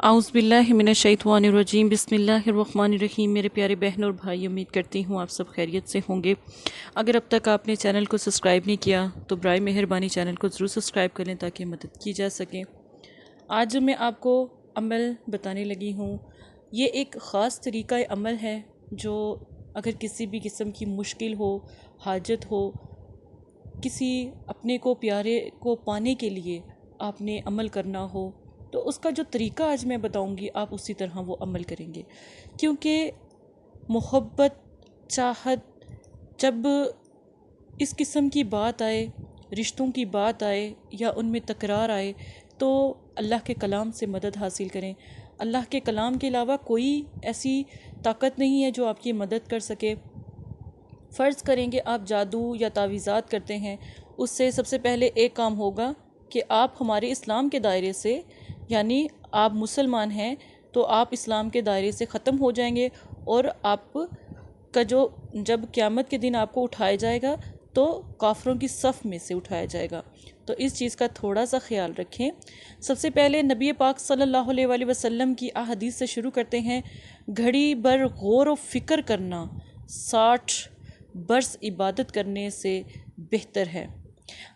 आउज़ुबिल्लाहि मिनश्शैतानिर्रजीम बिस्मिल्लाहिर्रहमानिर्रहीम। मेरे प्यारे बहनों और भाई, उम्मीद करती हूँ आप सब खैरियत से होंगे। अगर अब तक आपने चैनल को सब्सक्राइब नहीं किया तो बराए मेहरबानी चैनल को ज़रूर सब्सक्राइब कर लें ताकि मदद की जा सके। आज मैं आपको अमल बताने लगी हूँ। ये एक ख़ास तरीक़ा अमल है जो अगर किसी भी किस्म की मुश्किल हो, हाजत हो, किसी अपने को प्यारे को पाने के लिए आपने अमल करना हो, तो उसका जो तरीक़ा आज मैं बताऊंगी आप उसी तरह वो अमल करेंगे। क्योंकि मोहब्बत, चाहत, जब इस किस्म की बात आए, रिश्तों की बात आए या उनमें तकरार आए, तो अल्लाह के कलाम से मदद हासिल करें। अल्लाह के कलाम के अलावा कोई ऐसी ताकत नहीं है जो आपकी मदद कर सके। फ़र्ज़ करेंगे आप जादू या तावीज़ात करते हैं, उससे सबसे पहले एक काम होगा कि आप हमारे इस्लाम के दायरे से, यानी आप मुसलमान हैं तो आप इस्लाम के दायरे से ख़त्म हो जाएंगे और आप का जो जब क़यामत के दिन आपको उठाया जाएगा तो काफ़रों की सफ़ में से उठाया जाएगा। तो इस चीज़ का थोड़ा सा ख्याल रखें। सबसे पहले नबी पाक सल्लल्लाहु अलैहि वसल्लम की हदीस से शुरू करते हैं। घड़ी भर गौर व फ़िक्र करना 60 बरस इबादत करने से बेहतर है।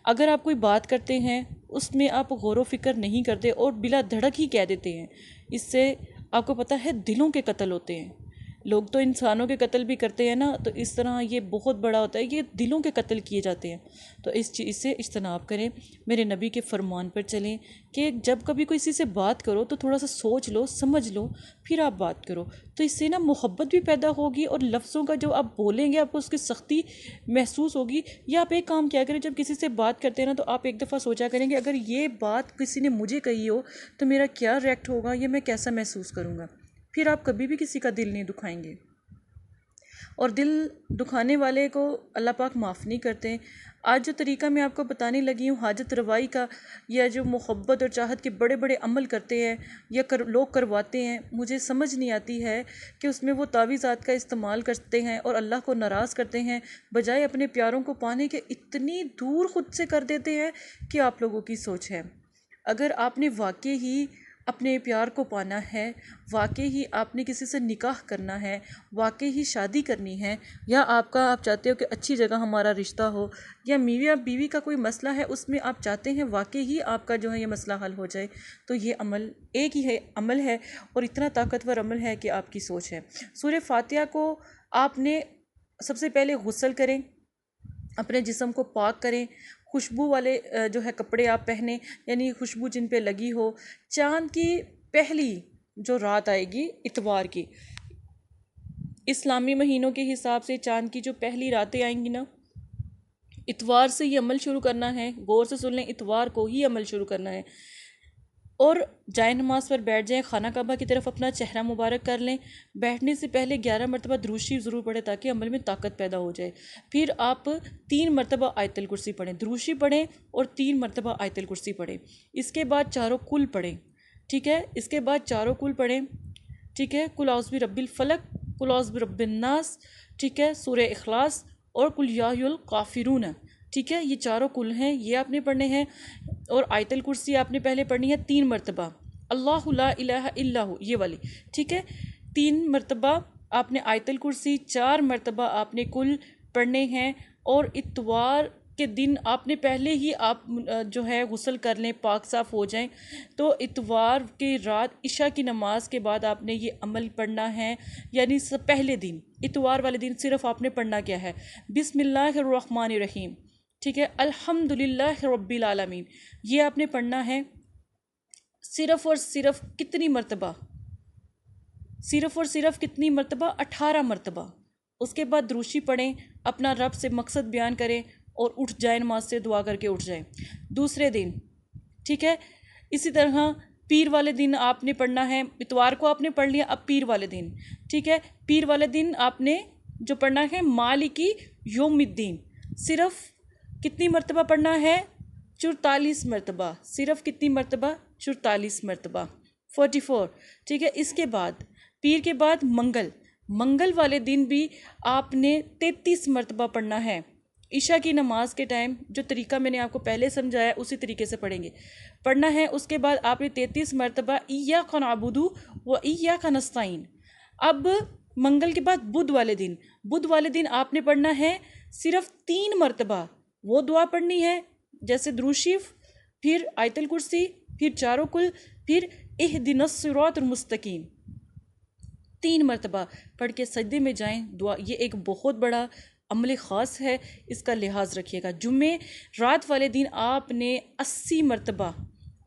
अगर आप कोई बात करते हैं उसमें आप गौर व फ़िक्र नहीं करते और बिला धड़क ही कह देते हैं, इससे आपको पता है दिलों के कत्ल होते हैं। लोग तो इंसानों के कत्ल भी करते हैं ना, तो इस तरह ये बहुत बड़ा होता है, ये दिलों के कत्ल किए जाते हैं। तो इस चीज़ से इज्तनाब करें, मेरे नबी के फरमान पर चलें कि जब कभी किसी से बात करो तो थोड़ा सा सोच लो, समझ लो, फिर आप बात करो। तो इससे ना मोहब्बत भी पैदा होगी और लफ्ज़ों का जो आप बोलेंगे आपको उसकी सख्ती महसूस होगी। या आप एक काम क्या करें, जब किसी से बात करते हैं ना, तो आप एक दफ़ा सोचा करेंगे अगर ये बात किसी ने मुझे कही हो तो मेरा क्या रिएक्ट होगा, ये मैं कैसा महसूस करूँगा। फिर आप कभी भी किसी का दिल नहीं दुखाएंगे। और दिल दुखाने वाले को अल्लाह पाक माफ़ नहीं करते। आज जो तरीक़ा मैं आपको बताने लगी हूँ हाजत रवाई का, या जो मोहब्बत और चाहत के बड़े बड़े अमल करते हैं या लोग करवाते हैं, मुझे समझ नहीं आती है कि उसमें वो तावीज़ात का इस्तेमाल करते हैं और अल्लाह को नाराज़ करते हैं, बजाय अपने प्यारों को पाने के इतनी दूर ख़ुद से कर देते हैं कि आप लोगों की सोच है। अगर आपने वाकई ही अपने प्यार को पाना है, वाकई ही आपने किसी से निकाह करना है, वाकई ही शादी करनी है, या आप चाहते हो कि अच्छी जगह हमारा रिश्ता हो, या मियाँ बीवी का कोई मसला है उसमें आप चाहते हैं वाकई ही आपका जो है ये मसला हल हो जाए, तो ये अमल एक ही है, अमल है और इतना ताकतवर अमल है कि आपकी सोच है। सूरह फातिहा को आपने सबसे पहले गुस्ल करें, अपने जिस्म को पाक करें, खुशबू वाले जो है कपड़े आप पहने, यानी खुशबू जिन पे लगी हो। चाँद की पहली जो रात आएगी इतवार की, इस्लामी महीनों के हिसाब से चाँद की जो पहली रातें आएंगी ना, इतवार से ये अमल शुरू करना है। गौर से सुन लें, इतवार को ही अमल शुरू करना है। और जाए नमाज पर बैठ जाएं, खाना काबा की तरफ अपना चेहरा मुबारक कर लें। बैठने से पहले 11 मरतबा दुरूद शरीफ ज़रूर पढ़ें ताकि अमल में ताकत पैदा हो जाए। फिर आप 3 मरतबा आयतल कुर्सी पढ़ें, दुरूद शरीफ पढ़ें और 3 मरतबा आयतल कुर्सी पढ़ें। इसके बाद चारों कुल पढ़ें, ठीक है। इसके बाद चारों कुल पढ़ें, ठीक है। कुल औज़ बि रब्बिल फलक, कुल औज़ बि रब्बिन नास, ठीक है, सूरह इखलास और कुल या अय्युहल काफिरून, ठीक है। ये चारों कुल हैं, ये आपने पढ़ने हैं। और आयतल कुर्सी आपने पहले पढ़नी है 3 मरतबा, अल्लाहु ला इलाहा इल्लहु, ये वाली, ठीक है। 3 मरतबा आपने आयतल कुर्सी, 4 मरतबा आपने कुल पढ़ने हैं। और इतवार के दिन आपने पहले ही आप जो है गुस्ल कर लें, पाक साफ़ हो जाएं। तो इतवार की रात इशा की नमाज के बाद आपने ये अमल पढ़ना है, यानी पहले दिन इतवार वाले दिन सिर्फ़ आपने पढ़ना क्या है, बिस्मिल्लाहिर्रहमानिर्रहीम, ठीक है, अल्हम्दुलिल्लाह रब्बिल आलमीन, ये आपने पढ़ना है। सिर्फ़ और सिर्फ कितनी मरतबा, सिर्फ़ और सिर्फ कितनी मरतबा, 18 मरतबा। उसके बाद द्रूशी पढ़ें, अपना रब से मकसद बयान करें और उठ जाए, नमाज से दुआ करके उठ जाएं दूसरे दिन, ठीक है। इसी तरह पीर वाले दिन आपने पढ़ना है। इतवार को आपने पढ़ लिया, अब पीर वाले दिन, ठीक है। पीर वाले दिन आपने जो पढ़ना है मालिकी यौमिद्दीन, सिर्फ़ कितनी मरतबा पढ़ना है, 44 मरतबा। सिर्फ़ कितनी मरतबा, 44 मरतबा, 44, ठीक है। इसके बाद पीर के बाद मंगल, मंगल वाले दिन भी आपने 33 मरतबा पढ़ना है, ईशा की नमाज के टाइम जो तरीका मैंने आपको पहले समझाया उसी तरीके से पढ़ेंगे, पढ़ना है। उसके बाद आपने 33 मरतबा इय्याका नअबुदु व इय्याका नस्तईन। अब मंगल के बाद बुध वाले दिन आपने पढ़ना है सिर्फ 3 मरतबा वो दुआ पढ़नी है, जैसे दुरूद शरीफ, फिर आयतुल कुर्सी, फिर चारों कुल, फिर इहदिनस सिरातुल मुस्तकीम। 3 मरतबा पढ़ के सजदे में जाएं। दुआ ये एक बहुत बड़ा अमल ख़ास है, इसका लिहाज रखिएगा। जुम्मे रात वाले दिन आपने 80 मरतबा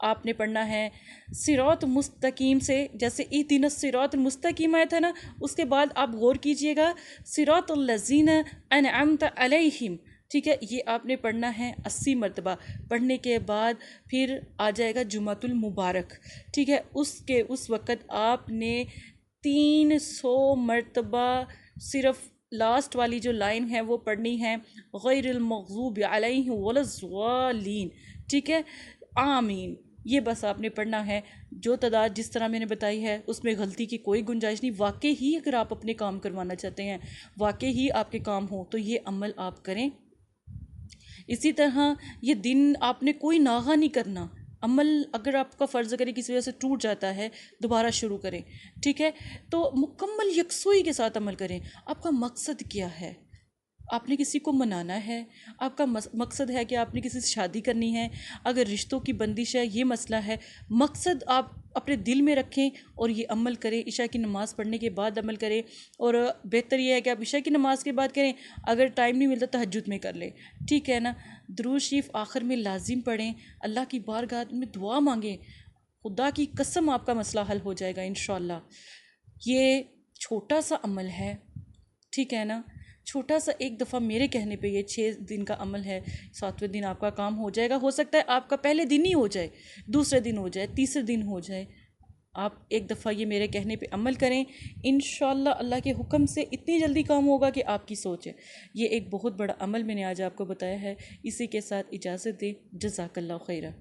आपने पढ़ना है सिरात मुस्तकीम से, जैसे इहदिनस सिरात मुस्तकीम आया था ना, उसके बाद आप गौर कीजिएगा सिरातुल लज़ीना अनअमत अलैहिम, ठीक है, ये आपने पढ़ना है 80 मरतबा। पढ़ने के बाद फिर आ जाएगा जुमातुल मुबारक, ठीक है, उस वक़्त आपने 300 मरतबा सिर्फ लास्ट वाली जो लाइन है वो पढ़नी है, गैरिल मग़ज़ूबि अलैहिम वलज़्ज़ालीन, ठीक है, आमीन। ये बस आपने पढ़ना है। जो तादाद जिस तरह मैंने बताई है उसमें गलती की कोई गुंजाइश नहीं। वाकई ही अगर आप अपने काम करवाना चाहते हैं, वाकई ही आपके काम हो, तो ये अमल आप करें। इसी तरह ये दिन आपने कोई नागा नहीं करना। अमल अगर आपका फ़र्ज़ करें किसी वजह से टूट जाता है, दोबारा शुरू करें, ठीक है, तो मुकम्मल यकसुई के साथ अमल करें। आपका मकसद क्या है? आपने किसी को मनाना है, आपका मकसद है कि आपने किसी से शादी करनी है, अगर रिश्तों की बंदिश है, ये मसला है, मकसद आप अपने दिल में रखें और ये अमल करें। इशा की नमाज़ पढ़ने के बाद अमल करें, और बेहतर ये है कि आप इशा की नमाज़ के बाद करें, अगर टाइम नहीं मिलता तहज्जुद में कर लें, ठीक है ना। दुरूद शरीफ आखिर में लाजिम पढ़ें, अल्लाह की बारगाह में दुआ मांगें, खुदा की कसम आपका मसला हल हो जाएगा इंशाअल्लाह। ये छोटा सा अमल है, ठीक है ना, छोटा सा, एक दफ़ा मेरे कहने पे ये 6 दिन का अमल है, 7वें दिन आपका काम हो जाएगा। हो सकता है आपका पहले दिन ही हो जाए, दूसरे दिन हो जाए, तीसरे दिन हो जाए। आप एक दफ़ा ये मेरे कहने पे अमल करें, इंशाअल्लाह अल्लाह के हुक्म से इतनी जल्दी काम होगा कि आपकी सोच है। ये एक बहुत बड़ा अमल मैंने आज आपको बताया है। इसी के साथ इजाज़त दें। जज़ाकल्लाह खैरा।